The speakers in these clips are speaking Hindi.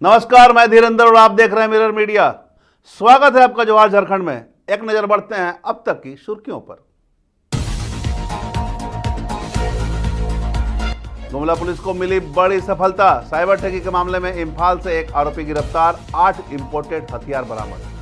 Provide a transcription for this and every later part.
नमस्कार, मैं धीरेंद्र और आप देख रहे हैं मिरर मीडिया। स्वागत है आपका जवाहर झारखंड में। एक नजर बढ़ते हैं अब तक की सुर्खियों पर। गुमला पुलिस को मिली बड़ी सफलता। साइबर ठगी के मामले में इंफाल से एक आरोपी गिरफ्तार, 8 इंपोर्टेड हथियार बरामद।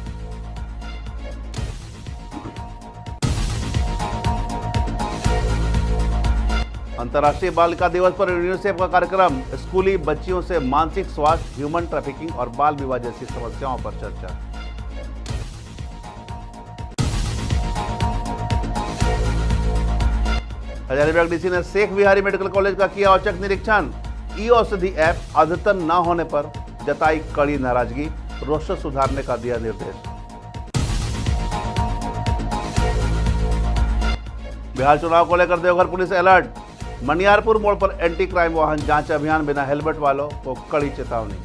अंतर्राष्ट्रीय बालिका दिवस पर यूनिसेफ का कार्यक्रम, स्कूली बच्चियों से मानसिक स्वास्थ्य, ह्यूमन ट्रैफिकिंग और बाल विवाह जैसी समस्याओं पर चर्चा। हजारीबाग डीसी ने शेख बिहारी मेडिकल कॉलेज का किया औचक निरीक्षण। ई औषधि ऐप अद्यतन न होने पर जताई कड़ी नाराजगी, रोस्टर सुधारने का दिया निर्देश। बिहार चुनाव को लेकर देवघर पुलिस अलर्ट। मनियारपुर मोड़ पर एंटी क्राइम वाहन जांच अभियान, बिना हेलमेट वालों को कड़ी चेतावनी।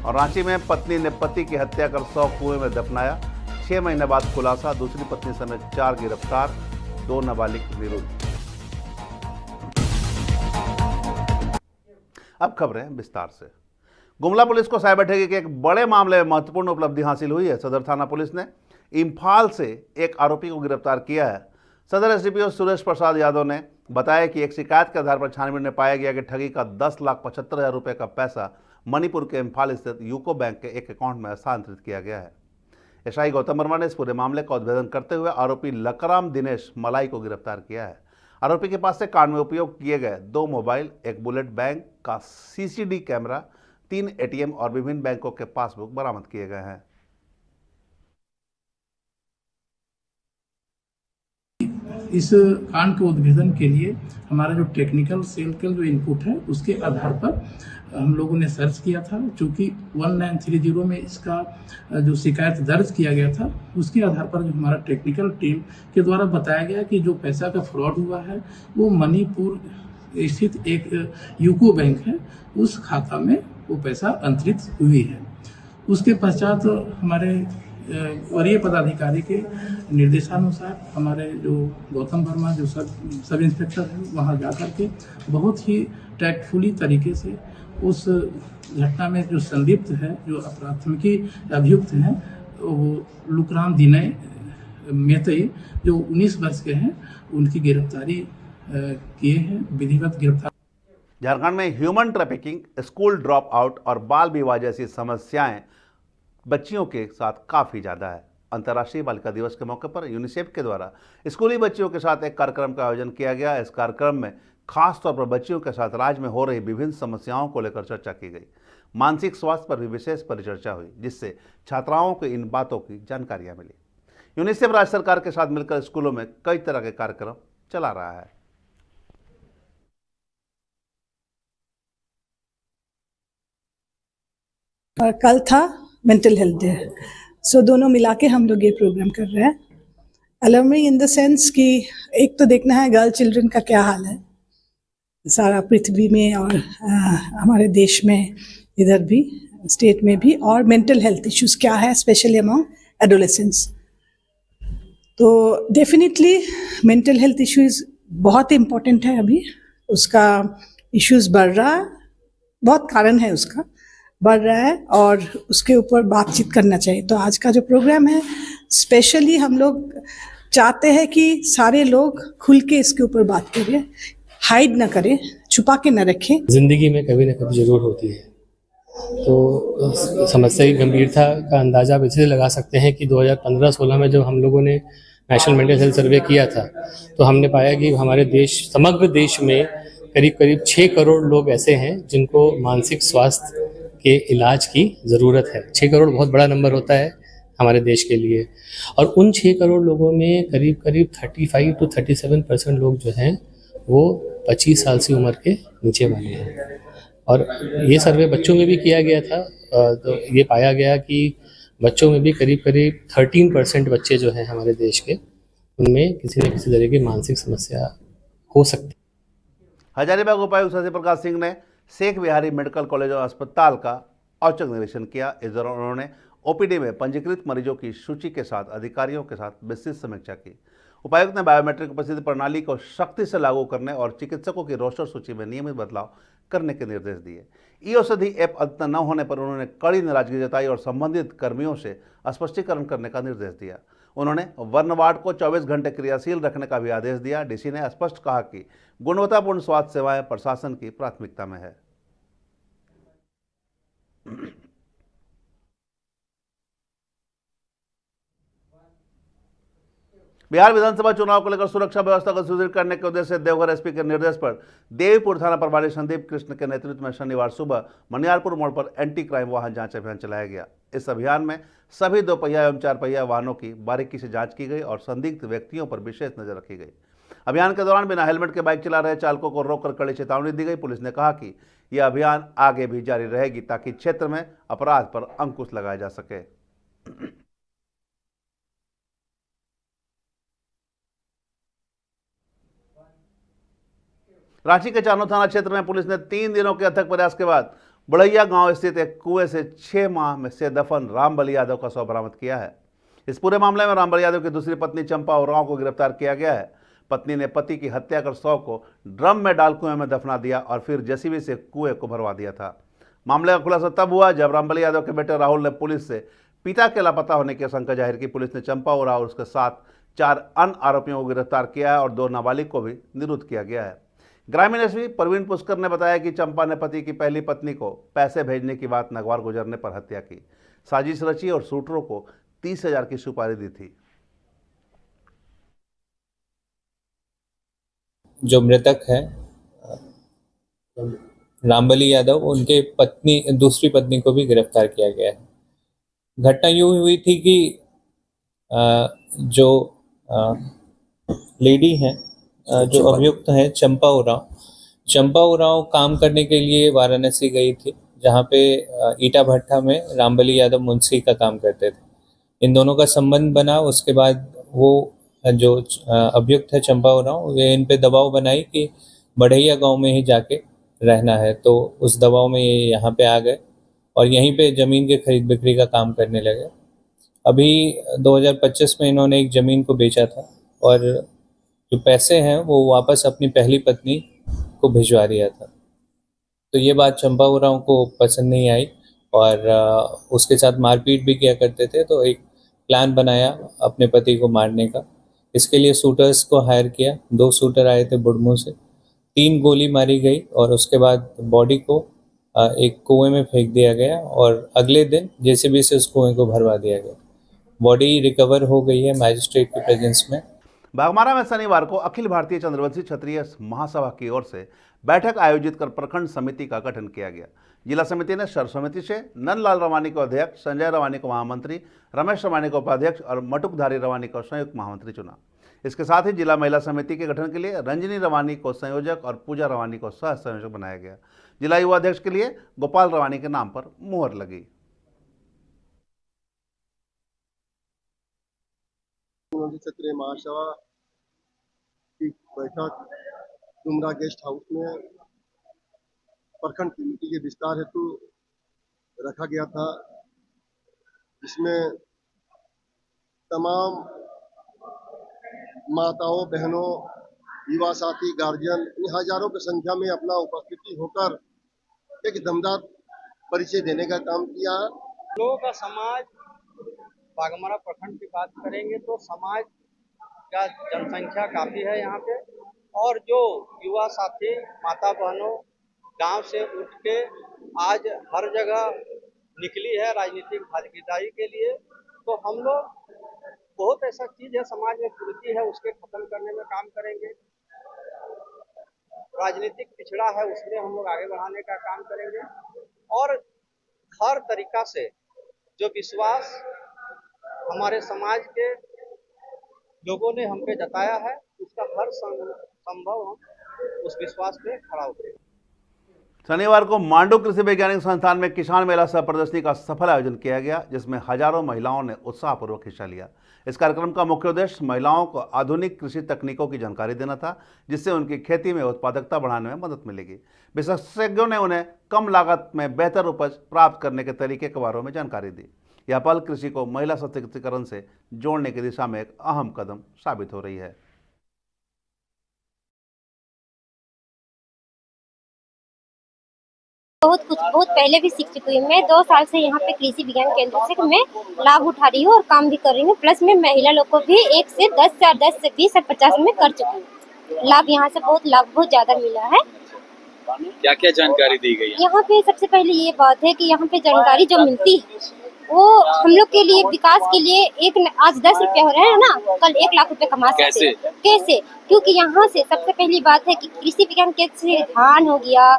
और रांची में पत्नी ने पति की हत्या कर 100 कुएं में दफनाया। 6 महीने बाद खुलासा, दूसरी पत्नी समेत 4 गिरफ्तार, 2 नाबालिग विरुद्ध। अब खबरें विस्तार से। गुमला पुलिस को साइबर ठगी के एक बड़े मामले में महत्वपूर्ण उपलब्धि हासिल हुई है। सदर थाना पुलिस ने इंफाल से एक आरोपी को गिरफ्तार किया है। सदर एसडीपीओ सुरेश प्रसाद यादव ने बताया कि एक शिकायत के आधार पर छानबीन में पाया गया कि ठगी का 10,75,000 रुपये का पैसा मणिपुर के इंफाल स्थित यूको बैंक के एक अकाउंट में हस्तांतरित किया गया है। एसआई गौतम वर्मा ने इस पूरे मामले का उद्भेदन करते हुए आरोपी लकराम दिनेश मलाई को गिरफ्तार किया है। आरोपी के पास से कांड में उपयोग किए गए 2 मोबाइल, एक बुलेट बैंक का सीसीडी कैमरा, 3 एटीएम और विभिन्न बैंकों के पासबुक बरामद किए गए हैं। इस कांड के उद्भेदन के लिए हमारा जो टेक्निकल सेल का जो इनपुट है उसके आधार पर हम लोगों ने सर्च किया था। चूँकि 1930 में इसका जो शिकायत दर्ज किया गया था उसके आधार पर जो हमारा टेक्निकल टीम के द्वारा बताया गया कि जो पैसा का फ्रॉड हुआ है वो मणिपुर स्थित एक यूको बैंक है, उस खाता में वो पैसा अंतरित हुई है। उसके पश्चात हमारे वरीय पदाधिकारी के निर्देशानुसार हमारे जो गौतम वर्मा जो सब इंस्पेक्टर हैं वहाँ जा कर के बहुत ही टैक्टफुली तरीके से उस घटना में जो संलिप्त है, जो प्राथमिकी अभियुक्त हैं, वो लुकराम दिनय मेतई जो 19 वर्ष के हैं, उनकी गिरफ्तारी किए हैं, विधिवत गिरफ्तार। झारखंड में human trafficking, school drop out और बाल विवाह जैसी समस्याएं बच्चियों के साथ काफ़ी ज़्यादा है। अंतर्राष्ट्रीय बालिका दिवस के मौके पर यूनिसेफ के द्वारा स्कूली बच्चियों के साथ एक कार्यक्रम का आयोजन किया गया। इस कार्यक्रम में खास तौर पर बच्चियों के साथ राज्य में हो रही विभिन्न समस्याओं को लेकर चर्चा की गई। मानसिक स्वास्थ्य पर भी विशेष परिचर्चा हुई, जिससे छात्राओं को इन बातों की जानकारियाँ मिली। यूनिसेफ राज्य सरकार के साथ मिलकर स्कूलों में कई तरह के कार्यक्रम चला रहा है। और कल था मेंटल हेल्थ डे, सो दोनों मिला के हम लोग ये प्रोग्राम कर रहे हैं। अलार्मिंग इन द सेंस कि एक तो देखना है गर्ल चिल्ड्रन का क्या हाल है सारा पृथ्वी में और हमारे देश में, इधर भी स्टेट में भी, और मेंटल हेल्थ इश्यूज क्या है स्पेशली अमंग एडोलेसेंट्स। तो डेफिनेटली मेंटल हेल्थ इश्यूज बहुत इम्पोर्टेंट है। अभी उसका इश्यूज बढ़ रहा है, बहुत कारण है उसका बढ़ रहा है और उसके ऊपर बातचीत करना चाहिए। तो आज का जो प्रोग्राम है स्पेशली हम लोग चाहते हैं कि सारे लोग खुल के इसके ऊपर बात करें, हाइड ना करें, छुपा के ना रखें। जिंदगी में कभी ना कभी जरूर होती है, तो समस्या की गंभीरता का अंदाजा आप इसे लगा सकते हैं कि 2015-16 में जब हम लोगों ने नेशनल मेंटल हेल्थ सर्वे किया था तो हमने पाया कि हमारे देश, समग्र देश में करीब 6 करोड़ लोग ऐसे हैं जिनको मानसिक स्वास्थ्य के इलाज की ज़रूरत है। 6 करोड़ बहुत बड़ा नंबर होता है हमारे देश के लिए, और उन 6 करोड़ लोगों में करीब 35 to 37% लोग जो हैं वो 25 साल से उम्र के नीचे वाले हैं। और ये सर्वे बच्चों में भी किया गया था, तो ये पाया गया कि बच्चों में भी करीब 13% बच्चे जो हैं हमारे देश के, उनमें किसी न किसी तरह की मानसिक समस्या हो सकती है। हजारीबाग उपायुक्त शशि प्रकाश सिंह ने शेख बिहारी मेडिकल कॉलेज और अस्पताल का औचक निरीक्षण किया। इस दौरान उन्होंने ओपीडी में पंजीकृत मरीजों की सूची के साथ अधिकारियों के साथ विस्तृत समीक्षा की। उपायुक्त ने बायोमेट्रिक उपस्थिति प्रणाली को सख्ती से लागू करने और चिकित्सकों की रोस्टर सूची में नियमित बदलाव करने के निर्देश दिए। ई औषधि ऐप अंत न होने पर उन्होंने कड़ी नाराजगी जताई और संबंधित कर्मियों से स्पष्टीकरण करने का निर्देश दिया। उन्होंने वर्णवार्ड को 24 घंटे क्रियाशील रखने का भी आदेश दिया। डीसी ने स्पष्ट कहा कि गुणवत्तापूर्ण स्वास्थ्य सेवाएं प्रशासन की प्राथमिकता में है। बिहार विधानसभा चुनाव को लेकर सुरक्षा व्यवस्था को सुदृढ़ करने के उद्देश्य से देवघर एसपी के निर्देश पर देवीपुर थाना प्रभारी संदीप कृष्ण के नेतृत्व में शनिवार सुबह मनियारपुर मोड़ पर एंटी क्राइम वाहन जांच अभियान चलाया गया। इस अभियान में सभी 2 पहिया एवं 4 पहिया वाहनों की बारीकी से जांच की गई और संदिग्ध व्यक्तियों पर विशेष नजर रखी गई। अभियान के दौरान बिना हेलमेट के बाइक चला रहे चालकों को रोककर कड़ी चेतावनी दी गई। पुलिस ने कहा कि यह अभियान आगे भी जारी रहेगी ताकि क्षेत्र में अपराध पर अंकुश लगाया जा सके। रांची के चानो थाना क्षेत्र में पुलिस ने 3 दिनों के अथक प्रयास के बाद बड़ैया गांव स्थित एक कुएं से 6 माह में से दफन रामबली यादव का शव बरामद किया है। इस पूरे मामले में रामबली यादव की दूसरी पत्नी चंपा उरांव को गिरफ्तार किया गया है। पत्नी ने पति की हत्या कर शव को ड्रम में डाल कुएं में दफना दिया और फिर जेसीबी से कुएं को भरवा दिया था। मामले का खुलासा तब हुआ जब रामबली यादव के बेटे राहुल ने पुलिस से पिता के लापता होने की आशंका जाहिर की। पुलिस ने चंपा उरांव और उसके साथ 4 अन्य आरोपियों को गिरफ्तार किया है और 2 नाबालिग को भी निरुद्ध किया गया है। ग्रामीण एसपी परवीन पुष्कर ने बताया कि चंपा ने पति की पहली पत्नी को पैसे भेजने की बात नगवार गुजरने पर हत्या की, साजिश रची और शूटरों को 30,000 की सुपारी दी थी। जो मृतक है रामबली यादव, उनके दूसरी पत्नी को भी गिरफ्तार किया गया है। घटना यूं हुई थी कि जो लेडी है, जो अभियुक्त है चंपा उरांव काम करने के लिए वाराणसी गई थी, जहां पे ईटा भट्टा में रामबली यादव मुंशी का काम करते थे। इन दोनों का संबंध बना। उसके बाद वो जो अभियुक्त है चंपा उरांव, ये इन पे दबाव बनाई कि बढ़ैया गांव में ही जाके रहना है, तो उस दबाव में ये यहाँ पे आ गए और यहीं पे ज़मीन के खरीद बिक्री का काम करने लगे। अभी 2025 में इन्होंने एक ज़मीन को बेचा था और जो पैसे हैं वो वापस अपनी पहली पत्नी को भिजवा दिया था। तो ये बात चंपा उरांव को पसंद नहीं आई और उसके साथ मारपीट भी किया करते थे। तो एक प्लान बनाया अपने पति को मारने का। इसके लिए शूटर्स को हायर किया। 2 शूटर आए थे बुढ़मू से, 3 गोली मारी गई और उसके बाद बॉडी को एक कुएं में फेंक दिया गया और अगले दिन जेसीबी से उस कुएं को भरवा दिया गया। बॉडी रिकवर हो गई है मैजिस्ट्रेट के प्रेजेंस में। बागमारा में शनिवार को अखिल भारतीय चंद्रवंशी क्षत्रिय महासभा की ओर से बैठक आयोजित कर प्रखंड समिति का गठन किया गया। जिला समिति ने सर्वसम्मति से नंदलाल रवानी को अध्यक्ष, संजय रवानी को महामंत्री, रमेश रवानी को उपाध्यक्ष और मटुकधारी रवानी को संयुक्त महामंत्री चुना। इसके साथ ही जिला महिला समिति के गठन के लिए रंजनी रवानी को संयोजक और पूजा रवानी को सह संयोजक बनाया गया। जिला युवा अध्यक्ष के लिए गोपाल रवानी के नाम पर मुहर लगी। क्षत्रिय महासभा की बैठक डुमरा गेस्ट हाउस में प्रखंड कमेटी के विस्तार हेतु रखा गया था, जिसमें तमाम माताओं, बहनों, युवा साथी, गार्जियन इन हजारों की संख्या में अपना उपस्थिति होकर एक दमदार परिचय देने का काम किया। लोगों का समाज बागमारा प्रखंड की बात करेंगे तो समाज का जनसंख्या काफ़ी है यहाँ पे, और जो युवा साथी, माता बहनों गांव से उठ के आज हर जगह निकली है राजनीतिक भागीदारी के लिए, तो हम लोग बहुत ऐसा चीज़ है समाज में कुरीति है उसके खत्म करने में काम करेंगे। राजनीतिक पिछड़ा है उसमें हम लोग आगे बढ़ाने का काम करेंगे और हर तरीका से जो विश्वास हमारे समाज के लोगों ने हम पे जताया है उसका हर संभव हम उस विश्वास पे खड़ा उतरे। शनिवार को मांडू कृषि वैज्ञानिक संस्थान में किसान मेला सह प्रदर्शनी का सफल आयोजन किया गया, जिसमें हजारों महिलाओं ने उत्साहपूर्वक हिस्सा लिया। इस कार्यक्रम का मुख्य उद्देश्य महिलाओं को आधुनिक कृषि तकनीकों की जानकारी देना था, जिससे उनकी खेती में उत्पादकता बढ़ाने में मदद मिलेगी। विशेषज्ञों ने उन्हें कम लागत में बेहतर उपज प्राप्त करने के तरीके के बारे में जानकारी दी। यह पहल कृषि को महिला सशक्तिकरण से जोड़ने की दिशा में एक अहम कदम साबित हो रही है। बहुत पहले भी सीख चुकी हूँ। मैं 2 साल से यहाँ पे कृषि विज्ञान केंद्र से मैं लाभ उठा रही हूँ और काम भी कर रही हूँ। प्लस मैं महिला लोग को भी 1 से 10 से 10 से 20 से 50 में कर चुकी हूँ। लाभ यहाँ से बहुत ज्यादा मिला है। क्या क्या जानकारी दी गई है? यहाँ पे सबसे पहले ये बात है कि यहाँ पे जानकारी जो मिलती है वो हम लोग के लिए विकास के लिए आज 10 रुपया हो रहे हैं ना, कल 1 लाख रुपए कमा सकते हैं। कैसे? क्योंकि यहाँ से सबसे पहली बात है कि कृषि विज्ञान केंद्र से धान हो गया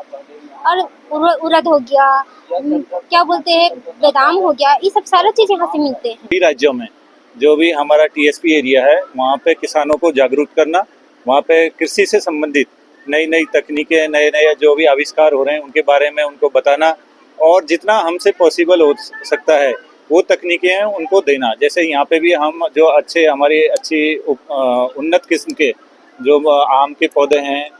और उड़द हो गया, क्या बोलते हैं, बादाम हो गया, ये सब सारा चीज यहाँ से मिलते हैं। राज्यों में जो भी हमारा टीएसपी एरिया है वहाँ पे किसानों को जागरूक करना, वहाँ पे कृषि से संबंधित नई तकनीकें, नए जो भी आविष्कार हो रहे हैं उनके बारे में उनको बताना और जितना हमसे पॉसिबल हो सकता है वो तकनीकें हैं उनको देना। जैसे यहाँ पे भी हम जो हमारी अच्छी उन्नत किस्म के जो आम के पौधे हैं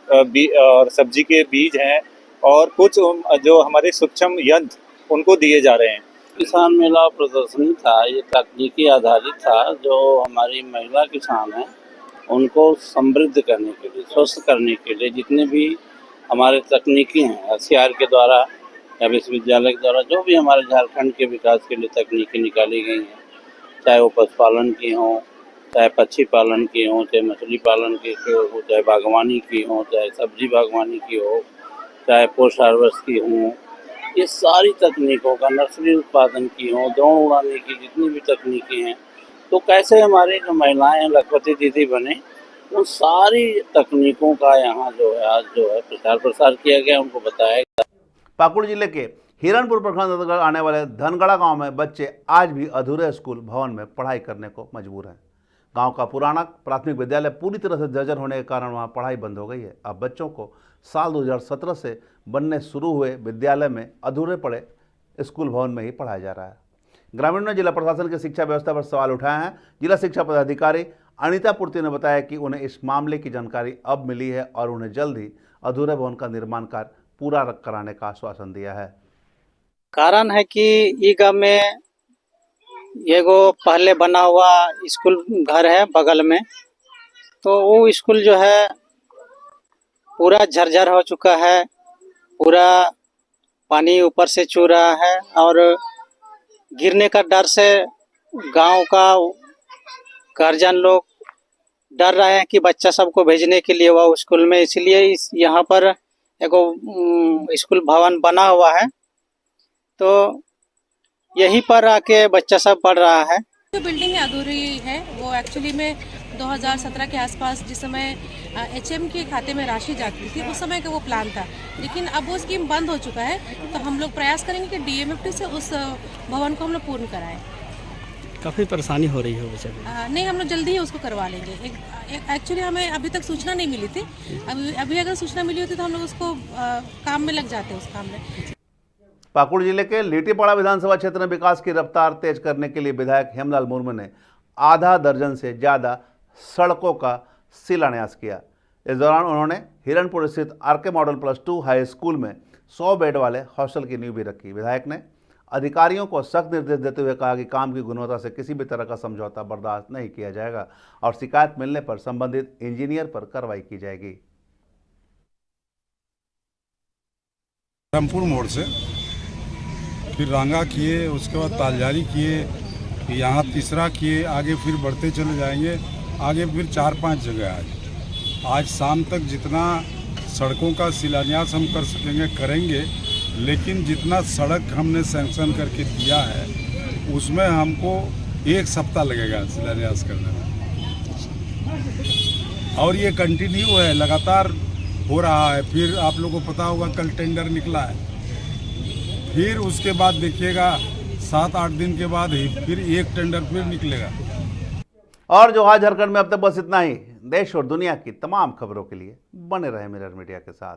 और सब्जी के बीज हैं और कुछ जो हमारे सूक्ष्म यंत्र उनको दिए जा रहे हैं। किसान मेला प्रदर्शनी था, ये तकनीकी आधारित था। जो हमारी महिला किसान हैं उनको समृद्ध करने के लिए, स्वस्थ करने के लिए जितने भी हमारे तकनीकी हैं HCR के द्वारा या विश्वविद्यालय के द्वारा जो भी हमारे झारखंड के विकास के लिए तकनीकी निकाली गई हैं, चाहे वो पशुपालन की हों, चाहे पक्षी पालन की हों, चाहे मछली पालन की हो, चाहे बागवानी की हो, चाहे सब्जी बागवानी की हो, चाहे पोस्ट हार्वेस्ट की हों, ये सारी तकनीकों का, नर्सरी उत्पादन की हो, ड्रोन उड़ाने की जितनी भी तकनीकें हैं, तो कैसे हमारी जो महिलाएं लखपति दीदी बने, उन सारी तकनीकों का यहाँ जो है आज जो है प्रचार प्रसार किया गया, उनको बताया गया। पाकुड़ जिले के हिरणपुर प्रखंड अंतर्गत आने वाले धनगढ़ा गांव में बच्चे आज भी अधूरे स्कूल भवन में पढ़ाई करने को मजबूर हैं। गांव का पुराना प्राथमिक विद्यालय पूरी तरह से जर्जर होने के कारण वहां पढ़ाई बंद हो गई है। अब बच्चों को साल 2017 से बनने शुरू हुए विद्यालय में अधूरे पड़े स्कूल भवन में ही पढ़ाया जा रहा है। ग्रामीणों ने जिला प्रशासन की शिक्षा व्यवस्था पर सवाल उठाए हैं। जिला शिक्षा पदाधिकारी अनिता पूर्ति ने बताया कि उन्हें इस मामले की जानकारी अब मिली है और उन्हें जल्द ही अधूरे भवन का निर्माण कार्य पूरा कराने का आश्वासन दिया है। कारण है कि ई गाँव में एगो पहले बना हुआ स्कूल घर है बगल में, तो वो स्कूल जो है पूरा झरझर हो चुका है, पूरा पानी ऊपर से चू रहा है और गिरने का डर से गांव का गार्जियन लोग डर रहे हैं कि बच्चा सबको भेजने के लिए वह स्कूल में, इसलिए यहाँ पर एगो स्कूल भवन बना हुआ है, तो यहीं पर आके बच्चा सब पढ़ रहा है। जो बिल्डिंग अधूरी है वो एक्चुअली में 2017 के आसपास जिस समय HM के खाते में राशि जाती थी उस समय का वो प्लान था, लेकिन अब वो स्कीम बंद हो चुका है। तो हम लोग प्रयास करेंगे कि DMFT से उस भवन को हम लोग पूर्ण कराएं। काफ़ी परेशानी हो रही है बेचारे। नहीं, हम लोग जल्दी ही उसको करवा लेंगे। एक्चुअली हमें अभी तक सूचना नहीं मिली थी, अभी अगर सूचना मिली होती तो हम लोग उसको काम में लग जाते उस काम में। पाकुड़ जिले के लिट्टीपाड़ा विधानसभा क्षेत्र में विकास की रफ्तार तेज करने के लिए विधायक हेमलाल मुर्मू ने आधा दर्जन से ज़्यादा सड़कों का शिलान्यास किया। इस दौरान उन्होंने हिरणपुर स्थित RK मॉडल +2 हाई स्कूल में 100 बेड वाले हॉस्टल की नींव भी रखी। विधायक ने अधिकारियों को सख्त निर्देश देते हुए कहा कि काम की गुणवत्ता से किसी भी तरह का समझौता बर्दाश्त नहीं किया जाएगा और शिकायत मिलने पर संबंधित इंजीनियर पर कार्रवाई की जाएगी। रामपुर मोड़ से फिर रांगा किए, उसके बाद तालजारी किए, यहाँ तीसरा किए, आगे फिर बढ़ते चले जाएंगे, आगे फिर 4-5 जगह आज शाम तक जितना सड़कों का शिलान्यास हम कर सकेंगे करेंगे, लेकिन जितना सड़क हमने सैंक्शन करके दिया है उसमें हमको 1 सप्ताह लगेगा शिलान्यास करने में, और ये कंटिन्यू है, लगातार हो रहा है। फिर आप लोगों को पता होगा कल टेंडर निकला है, फिर उसके बाद देखिएगा 7-8 दिन के बाद ही फिर एक टेंडर फिर निकलेगा। और जो आज झारखंड में अब तक बस इतना ही। देश और दुनिया की तमाम खबरों के लिए बने रहे मिरर मीडिया के साथ।